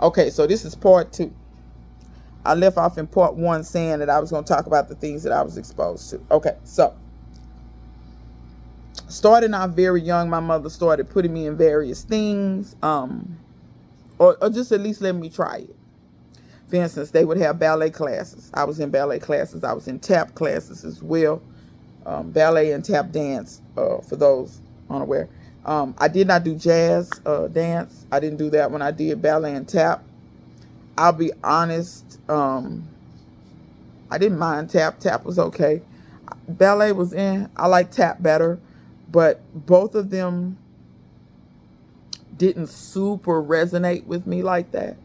Okay, so this is part 2. I left off in part 1 saying that I was going to talk about the things that I was exposed to. Okay, so starting off very young, my mother started putting me in various things, or just at least letting me try it. For instance, they would have ballet classes. I was in ballet classes. I was in tap classes as well. Ballet and tap dance, for those unaware. I did not do jazz dance. I didn't do that when I did ballet and tap. I'll be honest, I didn't mind tap. Tap was okay. Ballet was in. I like tap better, but both of them didn't super resonate with me like that.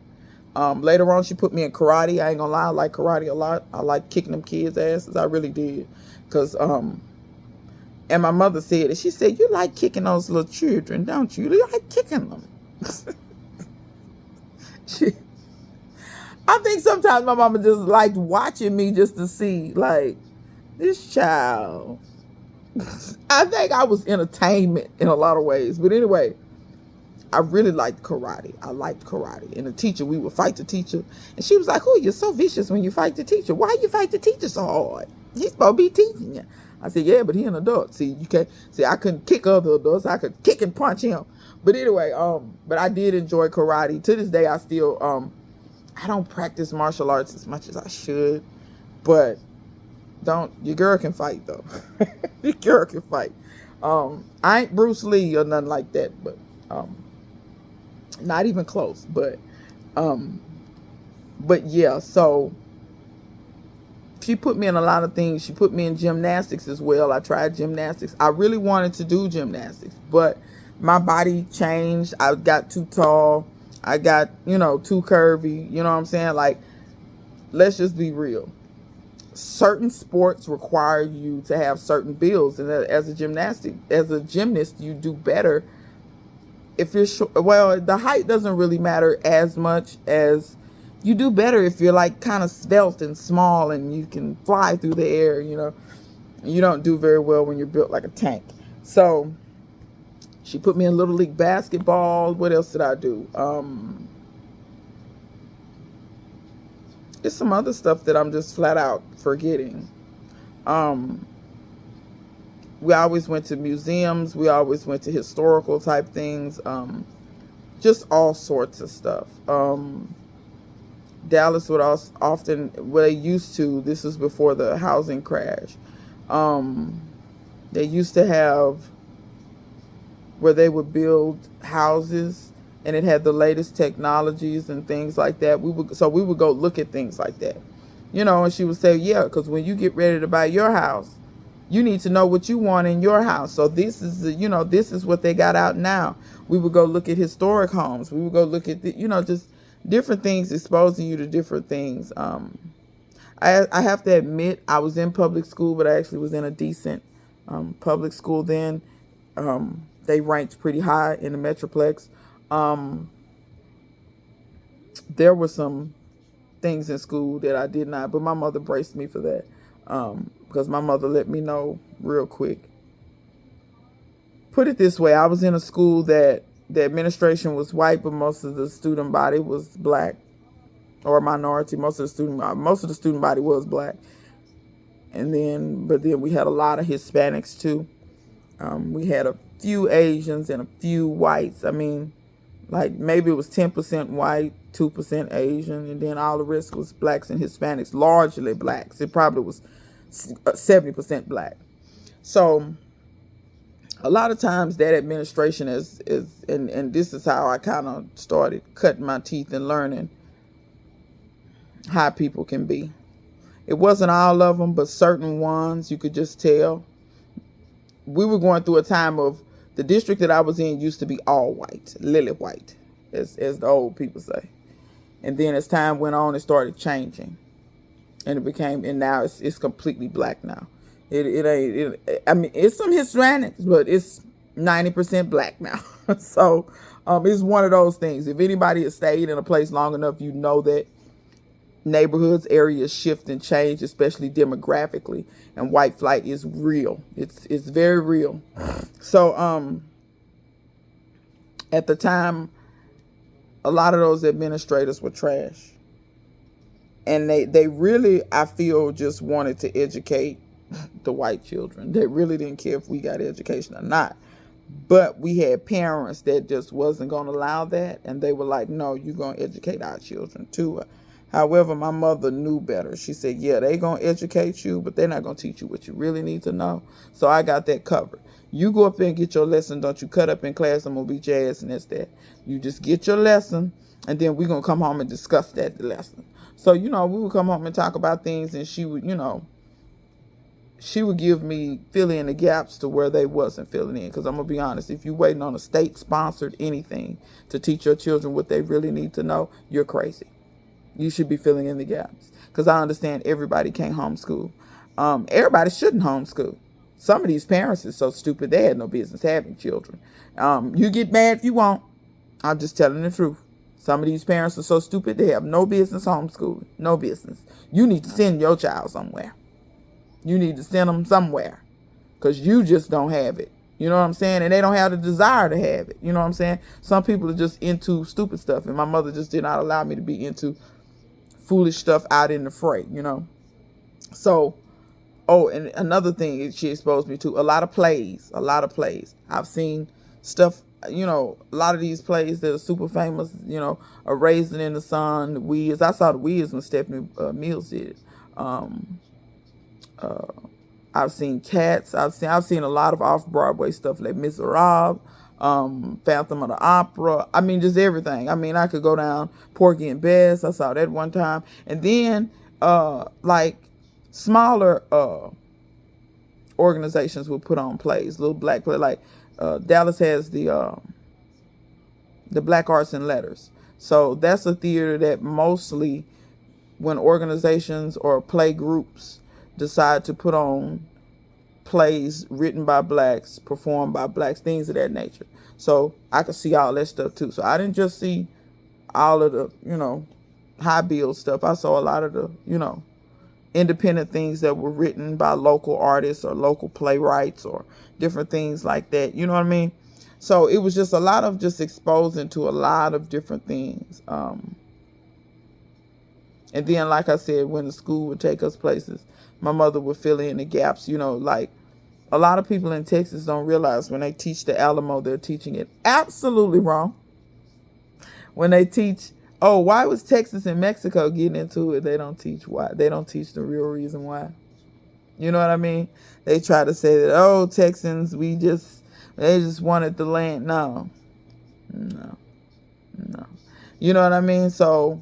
Later on, she put me in karate. I ain't gonna lie, I like karate a lot. I like kicking them kids' asses. I really did. Because, and my mother said it. She said, you like kicking those little children, don't you? You like kicking them. I think sometimes my mama just liked watching me just to see, like, this child. I think I was entertainment in a lot of ways. But anyway, I really liked karate. I liked karate. And the teacher, we would fight the teacher. And she was like, oh, you're so vicious when you fight the teacher. Why you fight the teacher so hard? He's supposed to be teaching you. I said, yeah, but he an adult. See, you can't, see, I couldn't kick other adults. I could kick and punch him. But anyway, but I did enjoy karate. To this day, I still, I don't practice martial arts as much as I should. But your girl can fight, though. Your girl can fight. I ain't Bruce Lee or nothing like that, but, not even close. But yeah, so she put me in a lot of things. She put me in gymnastics as well. I tried gymnastics. I really wanted to do gymnastics, but my body changed. I got too tall. I got, too curvy. You know what I'm saying? Like, let's just be real. Certain sports require you to have certain builds, and as a gymnast, you do better if you're short. Well, the height doesn't really matter as much as you do better if you're like kind of svelte and small and you can fly through the air. You don't do very well when you're built like a tank. So she put me in Little League basketball. What else did I do? It's some other stuff that I'm just flat out forgetting. We always went to museums. We always went to historical type things. Just all sorts of stuff. Dallas would also often, what they used to, this was before the housing crash. They used to have where they would build houses and it had the latest technologies and things like that. We would go look at things like that, and she would say, yeah, because when you get ready to buy your house, you need to know what you want in your house. So this is this is what they got out now. We would go look at historic homes. We would go look at just different things, exposing you to different things. I have to admit, I was in public school, but I actually was in a decent public school then. They ranked pretty high in the Metroplex. There were some things in school that I did not, but my mother braced me for that, because my mother let me know real quick. Put it this way, I was in a school that the administration was white, but most of the student body was black or a minority. Most of the student body was black. But then we had a lot of Hispanics too. We had a few Asians and a few whites. I mean, like maybe it was 10% white, 2% Asian, and then all the rest was blacks and Hispanics, largely blacks. It probably was 70% black. So a lot of times that administration is and this is how I kind of started cutting my teeth and learning how people can be. It wasn't all of them, but certain ones you could just tell. We were going through a time of, the district that I was in used to be all white, lily white, as the old people say. And then as time went on, it started changing. And now it's completely black now. I mean, it's some Hispanics, but it's 90% black now. So it's one of those things. If anybody has stayed in a place long enough, you know that neighborhoods, areas shift and change, especially demographically, and white flight is real. It's very real. So at the time A lot of those administrators were trash. And they really, I feel, just wanted to educate the white children. They really didn't care if we got education or not. But we had parents that just wasn't going to allow that. And they were like, no, you're going to educate our children too. However, my mother knew better. She said, yeah, they going to educate you, but they're not going to teach you what you really need to know. So I got that covered. You go up there and get your lesson. Don't you cut up in class. I'm going to beat your ass and that's that. You just get your lesson, and then we're going to come home and discuss that lesson. So, we would come home and talk about things, and she would, she would give me fill in the gaps to where they wasn't filling in. Because I'm going to be honest, if you're waiting on a state-sponsored anything to teach your children what they really need to know, you're crazy. You should be filling in the gaps. Because I understand everybody can't homeschool. Everybody shouldn't homeschool. Some of these parents are so stupid, they had no business having children. You get mad if you want. I'm just telling the truth. Some of these parents are so stupid, they have no business homeschooling. No business. You need to send your child somewhere. You need to send them somewhere. Because you just don't have it. You know what I'm saying? And they don't have the desire to have it. You know what I'm saying? Some people are just into stupid stuff. And my mother just did not allow me to be into foolish stuff out in the fray, So, and another thing she exposed me to, a lot of plays. I've seen stuff, a lot of these plays that are super famous, A Raisin in the Sun, The Wiz. I saw The Wiz when Stephanie Mills did it. I've seen Cats. I've seen a lot of off-Broadway stuff like Miserables, Phantom of the Opera. I mean, just everything. I mean, I could go down Porgy and Bess. I saw that one time. And then, like, smaller organizations will put on plays, little black play. Like, Dallas has the Black Arts and Letters. So that's a theater that mostly, when organizations or play groups decide to put on plays written by blacks, performed by blacks, things of that nature. So I could see all that stuff too. So I didn't just see all of the, high bill stuff. I saw a lot of the, independent things that were written by local artists or local playwrights or different things like that. You know what I mean? So it was just a lot of just exposing to a lot of different things. And then, like I said, when the school would take us places, my mother would fill in the gaps, like a lot of people in Texas don't realize when they teach the Alamo, they're teaching it absolutely wrong. When they teach, why was Texas and Mexico getting into it? They don't teach why. They don't teach the real reason why. You know what I mean? They try to say that, Texans, they just wanted the land. No. You know what I mean? So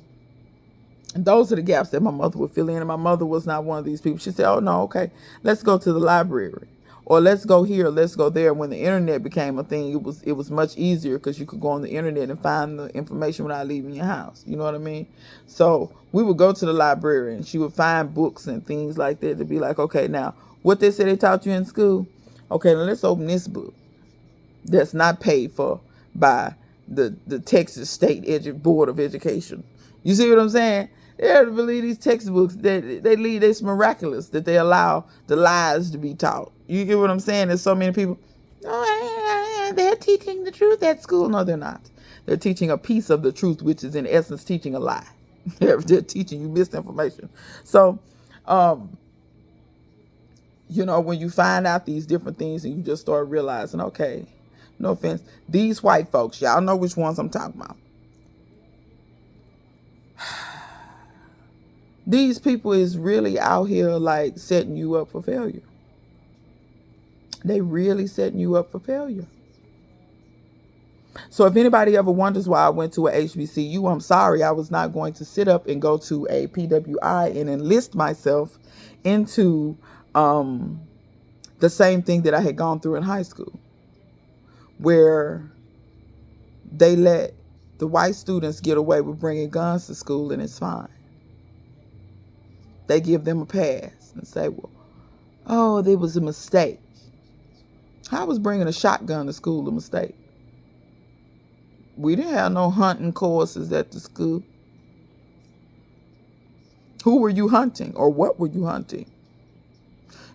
those are the gaps that my mother would fill in. And my mother was not one of these people. She said, oh, no, okay, let's go to the library. Or let's go here, let's go there. When the internet became a thing, it was much easier because you could go on the internet and find the information without leaving your house. You know what I mean? So we would go to the library and she would find books and things like that to be like, okay, now, what they said they taught you in school? Okay, now let's open this book that's not paid for by the Texas State Board of Education. You see what I'm saying? They have to believe these textbooks that it's miraculous that they allow the lies to be taught. You get what I'm saying? There's so many people, they're teaching the truth at school. No, they're not. They're teaching a piece of the truth, which is in essence teaching a lie. They're teaching you misinformation. So, when you find out these different things and you just start realizing, okay, no offense, these white folks, y'all know which ones I'm talking about. These people is really out here like setting you up for failure. They really setting you up for failure. So if anybody ever wonders why I went to a HBCU, I'm sorry. I was not going to sit up and go to a PWI and enlist myself into the same thing that I had gone through in high school, where they let the white students get away with bringing guns to school and it's fine. They give them a pass and say, well, there was a mistake. How was bringing a shotgun to school a mistake? We didn't have no hunting courses at the school. Who were you hunting or what were you hunting?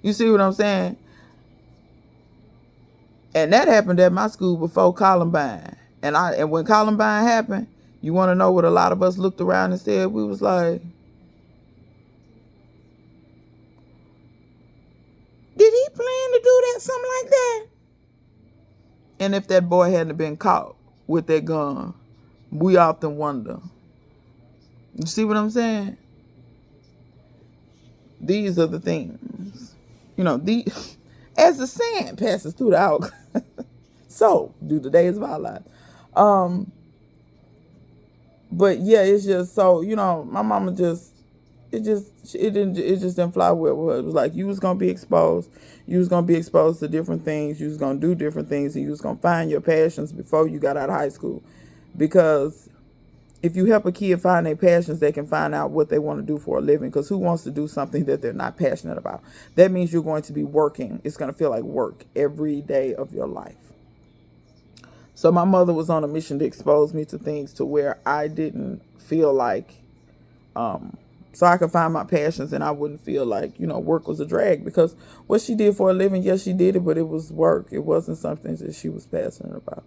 You see what I'm saying? And that happened at my school before Columbine. And when Columbine happened, You want to know what a lot of us looked around and said? We was like, did he plan to do that? Something like that? And if that boy hadn't been caught with that gun, we often wonder. You see what I'm saying? These are the things. As the sand passes through the hourglass, so do the days of our lives. But yeah, it's just so, my mama it just didn't fly well with her. It was like, you was gonna be exposed. You was gonna be exposed to different things. You was gonna do different things, and you was gonna find your passions before you got out of high school. Because if you help a kid find their passions, they can find out what they want to do for a living. Because who wants to do something that they're not passionate about? That means you're going to be working. It's going to feel like work every day of your life. So my mother was on a mission to expose me to things to where I didn't feel like, so I could find my passions and I wouldn't feel like, work was a drag. Because what she did for a living, yes, she did it, but it was work. It wasn't something that she was passionate about.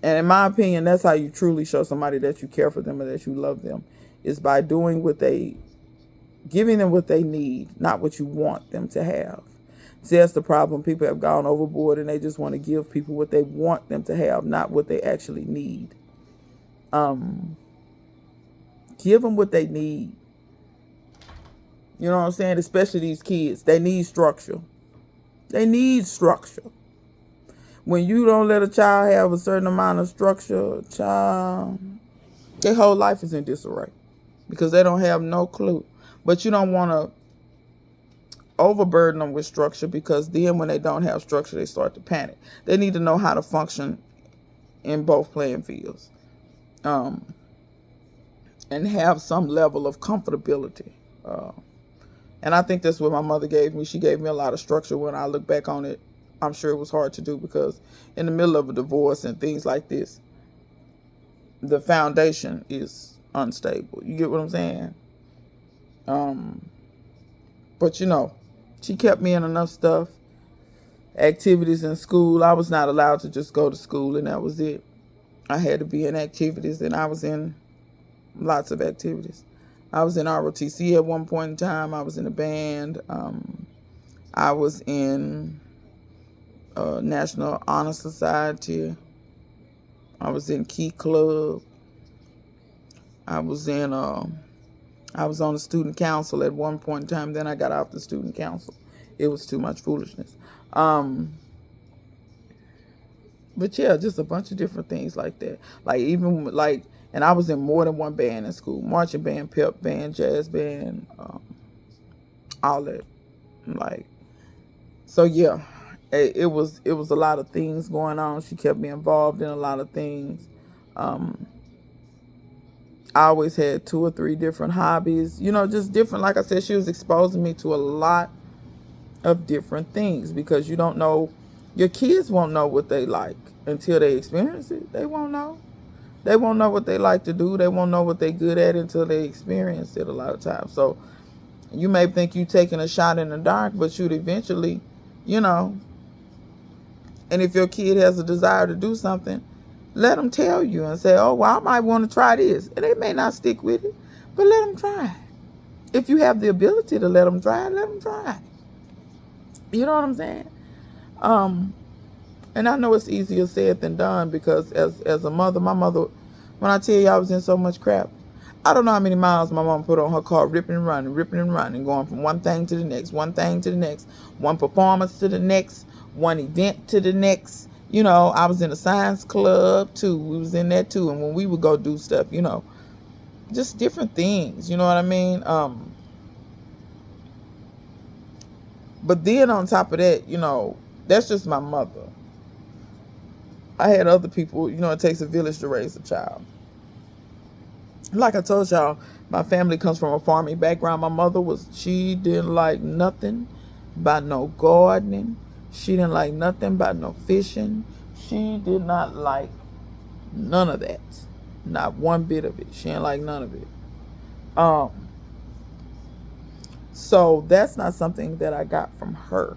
And in my opinion, that's how you truly show somebody that you care for them and that you love them, is by giving them what they need, not what you want them to have. See, that's the problem. People have gone overboard and they just want to give people what they want them to have, not what they actually need. Give them what they need. You know what I'm saying? Especially these kids. They need structure. They need structure. When you don't let a child have a certain amount of structure, their whole life is in disarray because they don't have no clue. But you don't want to overburden them with structure, because then when they don't have structure, they start to panic. They need to know how to function in both playing fields, and have some level of comfortability. And I think that's what my mother gave me. She gave me a lot of structure. When I look back on it, I'm sure it was hard to do, because in the middle of a divorce and things like this, the foundation is unstable. You get what I'm saying? But she kept me in enough stuff, activities in school. I was not allowed to just go to school and that was it. I had to be in activities, and I was in lots of activities. I was in ROTC at one point in time. I was in a band. I was in National Honor Society. I was in Key Club. I was on the student council at one point in time. Then I got off the student council. It was too much foolishness. But yeah, just a bunch of different things like that. And I was in more than one band in school: marching band, pep band, jazz band, all that. So yeah, it was a lot of things going on. She kept me involved in a lot of things. I always had 2 or 3 different hobbies, just different. Like I said, she was exposing me to a lot of different things, because you don't know, your kids won't know what they like until they experience it. They won't know. They won't know what they like to do. They won't know what they're good at until they experience it a lot of times. So you may think you're taking a shot in the dark, but you'd eventually, and if your kid has a desire to do something, let them tell you and say, oh, well, I might want to try this. And they may not stick with it, but let them try. If you have the ability to let them try, let them try. You know what I'm saying? And I know it's easier said than done, because as a mother, my mother, when I tell you I was in so much crap, I don't know how many miles my mom put on her car, ripping and running, going from one thing to the next, one performance to the next, one event to the next. I was in a science club too. We was in that too. And when we would go do stuff, just different things, you know what I mean? But then on top of that, that's just my mother. I had other people, it takes a village to raise a child. Like I told y'all, my family comes from a farming background. My mother she didn't like nothing about no gardening. She didn't like nothing about no fishing. She did not like none of that. Not one bit of it. She didn't like none of it. So that's not something that I got from her.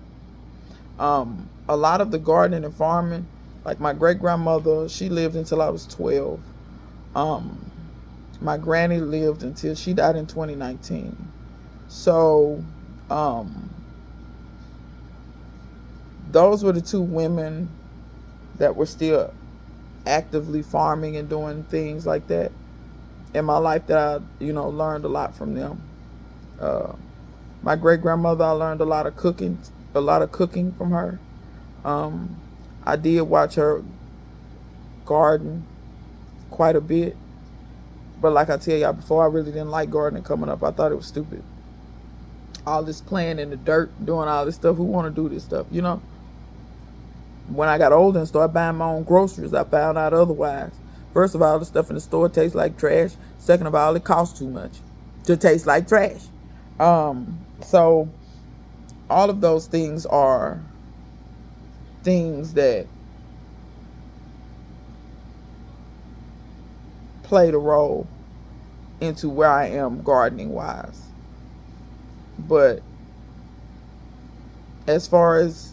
A lot of the gardening and farming, like my great grandmother, she lived until I was 12. Um, my granny lived until she died in 2019. So, those were the two women that were still actively farming and doing things like that in my life that I, learned a lot from them. Uh, my great grandmother, I learned a lot of cooking from her. Um, I did watch her garden quite a bit, but like I tell y'all before, I really didn't like gardening coming up. I thought it was stupid. All this playing in the dirt, doing all this stuff. Who want to do this stuff, When I got older and started buying my own groceries, I found out otherwise. First of all, the stuff in the store tastes like trash. Second of all, it costs too much to taste like trash. So all of those things are things that played a role into where I am gardening wise. But as far as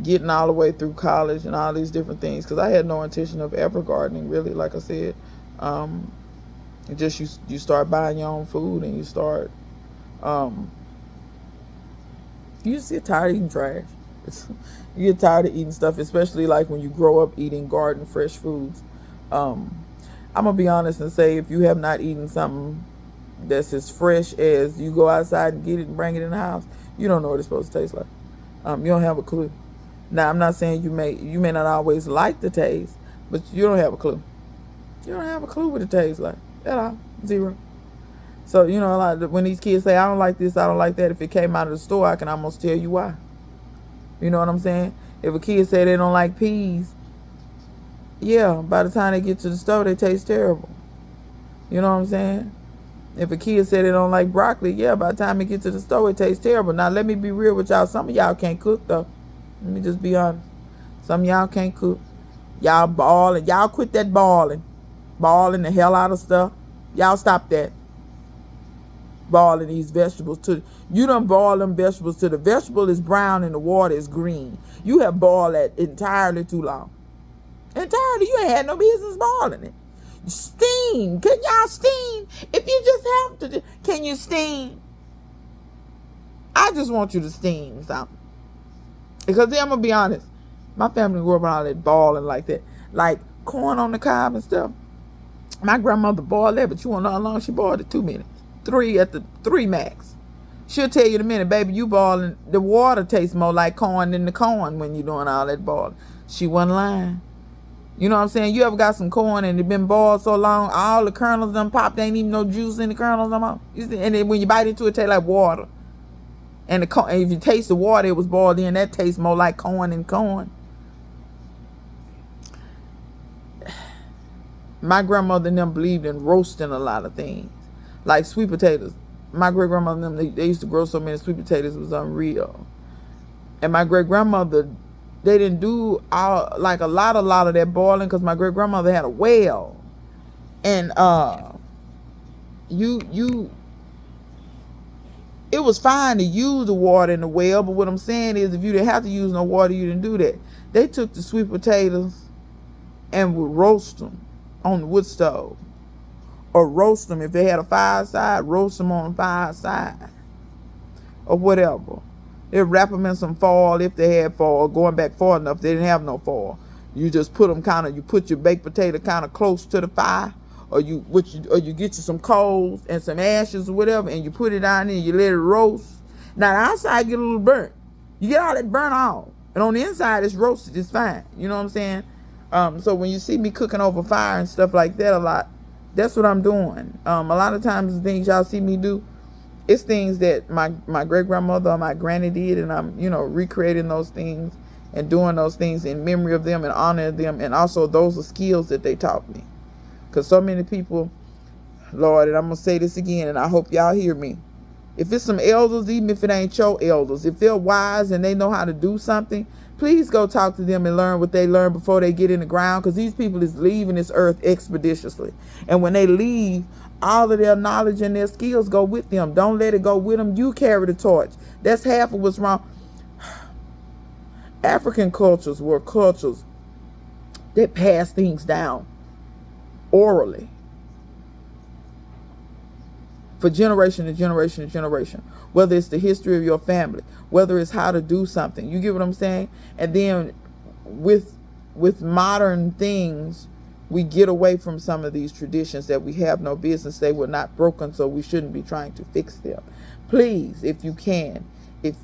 getting all the way through college and all these different things, because I had no intention of ever gardening, really. Like I said, you start buying your own food, and you start you just get tired of eating trash. You get tired of eating stuff, especially like when you grow up eating garden fresh foods. I'm gonna be honest and say, if you have not eaten something that's as fresh as you go outside and get it and bring it in the house, you don't know what it's supposed to taste like. You don't have a clue. Now, I'm not saying you may not always like the taste, but you don't have a clue. You don't have a clue what it tastes like at all. Zero. So, like when these kids say, I don't like this, I don't like that, if it came out of the store, I can almost tell you why. You know what I'm saying? If a kid say they don't like peas, yeah, by the time they get to the store, they taste terrible. You know what I'm saying? If a kid say they don't like broccoli, yeah, by the time it gets to the store, it tastes terrible. Now, let me be real with y'all. Some of y'all can't cook, though. Let me just be honest. Some of y'all can't cook. Y'all balling. Y'all quit that balling. Balling the hell out of stuff. Y'all stop that. Balling these vegetables you done boil them vegetables till the vegetable is brown and the water is green. You have boiled that entirely too long. Entirely. You ain't had no business boiling it. Steam. Can y'all steam? If you just have to, can you steam? I just want you to steam something. Because then I'm going to be honest. My family grew up around that balling like that. Like corn on the cob and stuff. My grandmother boiled that, but you want to know how long she boiled it? 2 minutes. 3 max. She'll tell you in a minute, baby, you boiling. The water tastes more like corn than the corn when you're doing all that boiling. She wasn't lying. You know what I'm saying? You ever got some corn and it been boiled so long, all the kernels done popped, ain't even no juice in the kernels no more. And then when you bite into it, it tastes like water. And if you taste the water it was boiled in, that tastes more like corn than corn. My grandmother and them believed in roasting a lot of things. Like sweet potatoes. My great grandmother and them, they used to grow so many sweet potatoes, it was unreal. And my great grandmother, they didn't do a lot of that boiling, because my great grandmother had a well. And it was fine to use the water in the well, but what I'm saying is, if you didn't have to use no water, you didn't do that. They took the sweet potatoes and would roast them on the wood stove. Or roast them, if they had a fireside, roast them on the fireside. Or whatever. They'd wrap them in some foil if they had foil. Going back far enough, they didn't have no foil. You just put them you put your baked potato kind of close to the fire. Or you get you some coals and some ashes or whatever, and you put it down there and you let it roast. Now the outside get a little burnt. You get all that burnt off. And on the inside it's roasted, it's fine. You know what I'm saying? So when you see me cooking over fire and stuff like that a lot, that's what I'm doing. A lot of times the things y'all see me do, it's things that my great grandmother or my granny did, and I'm recreating those things and doing those things in memory of them and honor of them, and also those are skills that they taught me. Because so many people, Lord, and I'm gonna say this again, and I hope y'all hear me. If it's some elders, even if it ain't your elders, if they're wise and they know how to do something, please go talk to them and learn what they learned before they get in the ground, because these people is leaving this earth expeditiously. And when they leave, all of their knowledge and their skills go with them. Don't let it go with them. You carry the torch. That's half of what's wrong. African cultures were cultures that pass things down. orally for generation to generation to generation, whether it's the history of your family, whether it's how to do something. You get what I'm saying? And then with modern things, we get away from some of these traditions that we have no business. They were not broken, so we shouldn't be trying to fix them. Please, if you can, if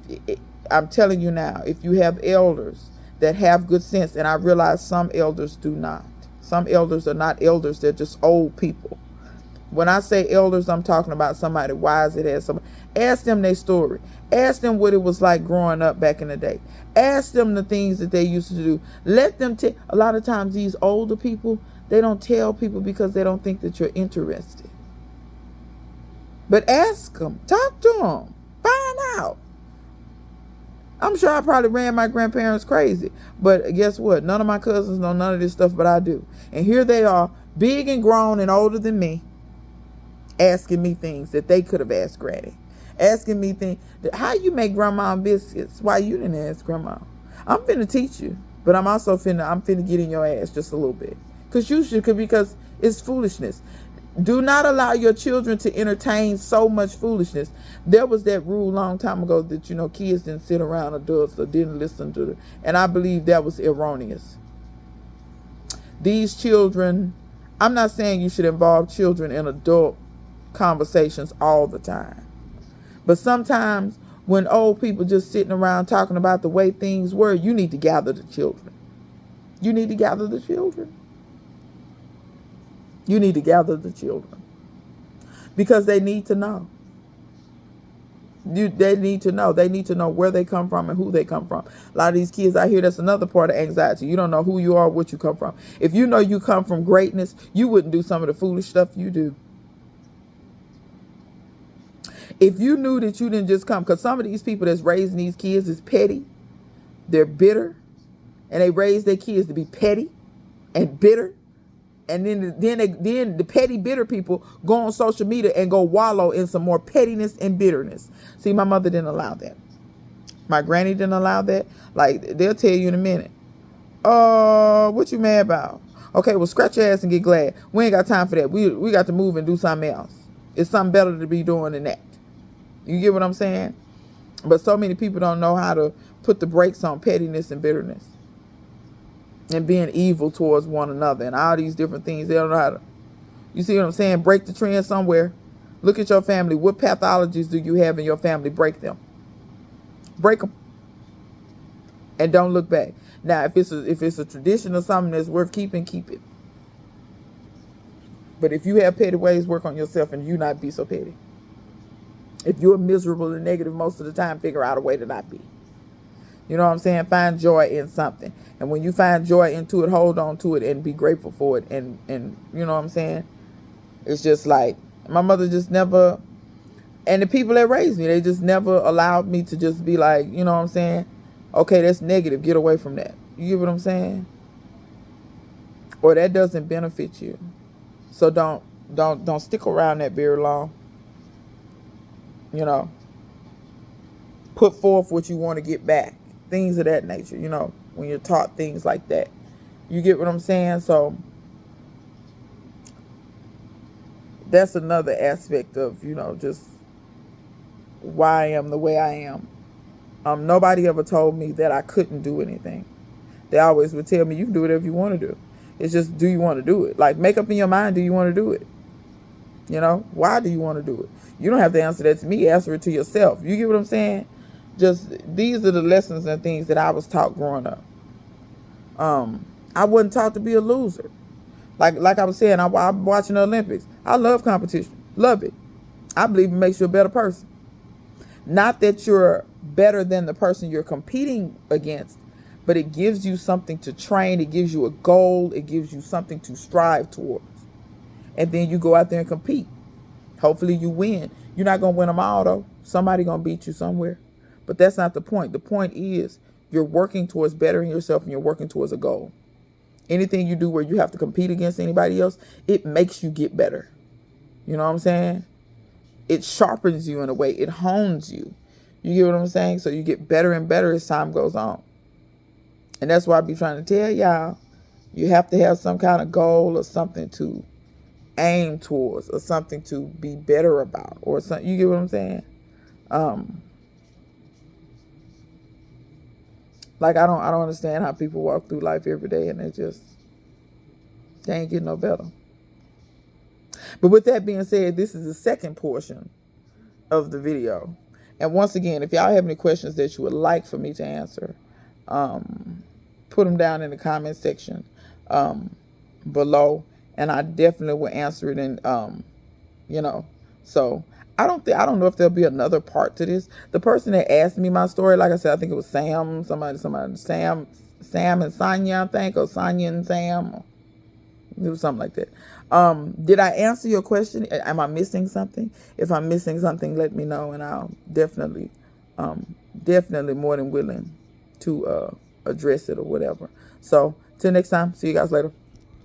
I'm telling you now, if you have elders that have good sense, and I realize some elders do not. Some elders are not elders, they're just old people. When I say elders, I'm talking about somebody wise that has some. Ask them their story. Ask them what it was like growing up back in the day. Ask them the things that they used to do. Let them tell. A lot of times these older people, they don't tell people because they don't think that you're interested. But ask them. Talk to them. Find out. I'm sure I probably ran my grandparents crazy. But guess what? None of my cousins know none of this stuff, but I do. And here they are, big and grown and older than me, asking me things that they could have asked Granny. Asking me things. How you make grandma biscuits? Why you didn't ask grandma? I'm finna teach you. But I'm also finna get in your ass just a little bit. Because it's foolishness. Do not allow your children to entertain so much foolishness. There was that rule a long time ago that, kids didn't sit around adults or didn't listen to them. And I believe that was erroneous. These children, I'm not saying you should involve children in adult conversations all the time. But sometimes when old people just sitting around talking about the way things were, you need to gather the children. You need to gather the children. You need to gather the children. Because they need to know. They need to know. They need to know where they come from and who they come from. A lot of these kids out here, that's another part of anxiety. You don't know who you are, what you come from. If you know you come from greatness, you wouldn't do some of the foolish stuff you do. If you knew that you didn't just come, because some of these people that's raising these kids is petty, they're bitter, and they raise their kids to be petty and bitter. And then the petty, bitter people go on social media and go wallow in some more pettiness and bitterness. See, my mother didn't allow that. My granny didn't allow that. Like, they'll tell you in a minute. What you mad about? Okay, well, scratch your ass and get glad. We ain't got time for that. We got to move and do something else. It's something better to be doing than that. You get what I'm saying? But so many people don't know how to put the brakes on pettiness and bitterness. And being evil towards one another and all these different things. They don't know how to. You see what I'm saying? Break the trend somewhere. Look at your family. What pathologies do you have in your family? Break them. Break them. And don't look back. Now, if it's a tradition or something that's worth keeping, keep it. But if you have petty ways, work on yourself and you not be so petty. If you're miserable and negative most of the time, figure out a way to not be. You know what I'm saying? Find joy in something. And when you find joy into it, hold on to it and be grateful for it. And you know what I'm saying? It's just like, my mother just never, and the people that raised me, they just never allowed me to just be like, you know what I'm saying? Okay, that's negative. Get away from that. You get what I'm saying? Or that doesn't benefit you. So don't stick around that very long. You know, put forth what you want to get back. Things of that nature, when you're taught things like that. You get what I'm saying? So that's another aspect of, just why I am the way I am. Nobody ever told me that I couldn't do anything. They always would tell me, you can do whatever you want to do. It's just, do you want to do it? Like, make up in your mind, do you want to do it? Why do you want to do it? You don't have to answer that to me. Answer it to yourself. You get what I'm saying? Just, these are the lessons and things that I was taught growing up. I wasn't taught to be a loser. Like I was saying, I'm watching the Olympics. I love competition. Love it. I believe it makes you a better person. Not that you're better than the person you're competing against, but it gives you something to train. It gives you a goal. It gives you something to strive towards. And then you go out there and compete. Hopefully you win. You're not going to win them all, though. Somebody going to beat you somewhere. But that's not the point. The point is you're working towards bettering yourself and you're working towards a goal. Anything you do where you have to compete against anybody else, it makes you get better. You know what I'm saying? It sharpens you in a way. It hones you. You get what I'm saying? So you get better and better as time goes on. And that's why I be trying to tell y'all, you have to have some kind of goal or something to aim towards, or something to be better about, or something. You get what I'm saying? Like I don't understand how people walk through life every day and they ain't getting no better. But with that being said, this is the second portion of the video. And once again, if y'all have any questions that you would like for me to answer, put them down in the comment section below, and I definitely will answer it. And so I don't know if there'll be another part to this. The person that asked me my story, like I said, I think it was Sam, Sam and Sonia, I think, or Sonia and Sam. It was something like that. Did I answer your question? Am I missing something? If I'm missing something, let me know, and I'll definitely more than willing to address it or whatever. So till next time, see you guys later.